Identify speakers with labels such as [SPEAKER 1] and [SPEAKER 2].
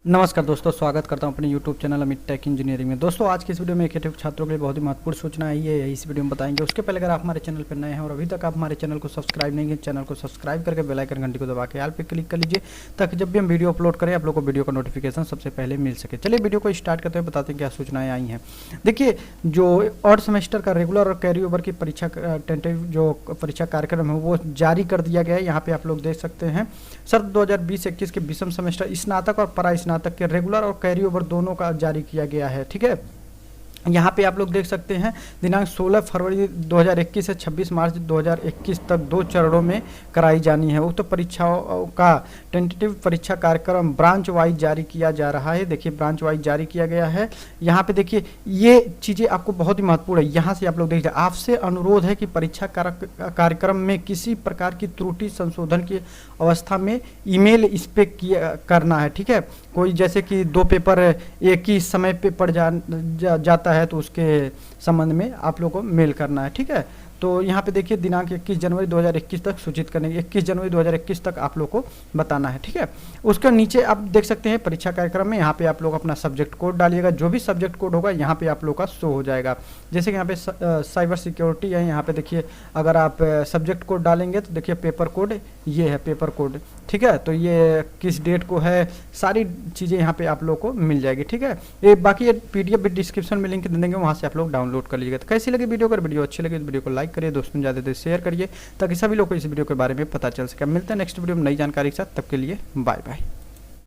[SPEAKER 1] नमस्कार दोस्तों, स्वागत करता हूं अपने YouTube channel Amit tech engineering में। दोस्तों आज की इस वीडियो में AKTU छात्रों के लिए बहुत ही महत्वपूर्ण सूचना आई है, इस वीडियो में बताएंगे। उसके पहले अगर आप हमारे चैनल पर नए हैं और अभी तक आप हमारे चैनल को सब्सक्राइब नहीं किए, चैनल को सब्सक्राइब करके बेल आइकन घंटी को दबा के ऑल पे क्लिक कर लीजिए, ताकि जब भी हम वीडियो अपलोड करें आप लोग को वीडियो का नोटिफिकेशन सबसे पहले मिल सके। चलिए वीडियो को स्टार्ट करते हुए बताते हैं क्या सूचनाएं आई हैं। देखिए, जो ऑड सेमेस्टर का रेगुलर और कैरी ओवर की परीक्षा टेंटेटिव जो परीक्षा कार्यक्रम है वो जारी कर दिया गया है। यहाँ पे आप लोग देख सकते हैं सत्र 2020-21 के विषम सेमेस्टर स्नातक और परा स्नातक के रेगुलर और कैरी ओवर दोनों का जारी किया गया है। ठीक है, यहाँ पे आप लोग देख सकते हैं दिनांक 16 फरवरी 2021 से 26 मार्च 2021 तक 2 चरणों में कराई जानी है। उक्त परीक्षाओं का टेंटेटिव परीक्षा कार्यक्रम ब्रांच वाइज जारी किया जा रहा है। देखिए, ब्रांच वाइज जारी किया गया है। यहाँ पे देखिए, ये चीज़ें आपको बहुत ही महत्वपूर्ण है। यहाँ से आप लोग देखिए, आपसे अनुरोध है कि परीक्षा कार्यक्रम में किसी प्रकार की त्रुटि संशोधन की अवस्था में ईमेल इस पे करना है। ठीक है, कोई जैसे कि 2 पेपर एक ही समय पे पड़ जाता है तो उसके संबंध में आप लोगों को मेल करना है। ठीक है, तो यहाँ पे देखिए दिनांक 21 जनवरी 2021 तक सूचित करने की 21 जनवरी 2021 तक आप लोग को बताना है। ठीक है, उसके नीचे आप देख सकते हैं परीक्षा कार्यक्रम में यहाँ पे आप लोग अपना सब्जेक्ट कोड डालिएगा। जो भी सब्जेक्ट कोड होगा यहाँ पे आप लोग का शो हो जाएगा। जैसे कि यहाँ पे साइबर सिक्योरिटी है, यहाँ पे देखिए अगर आप सब्जेक्ट कोड डालेंगे तो देखिए पेपर कोड ये है, पेपर कोड। ठीक है, तो ये किस डेट को है, सारी चीज़ें यहाँ पे आप लोग को मिल जाएगी। ठीक है, ये बाकी ये PDF भी डिस्क्रिप्शन में लिंक दे देंगे, वहाँ से आप लोग डाउनलोड कर लीजिएगा। तो कैसी लगी वीडियो? अगर वीडियो अच्छी लगी तो वीडियो को लाइक करिए, दोस्तों ज़्यादा से शेयर करिए, ताकि सभी लोग को इस वीडियो के बारे में पता चल सके। मिलते हैं नेक्स्ट वीडियो में नई जानकारी के साथ, तब के लिए बाय बाय।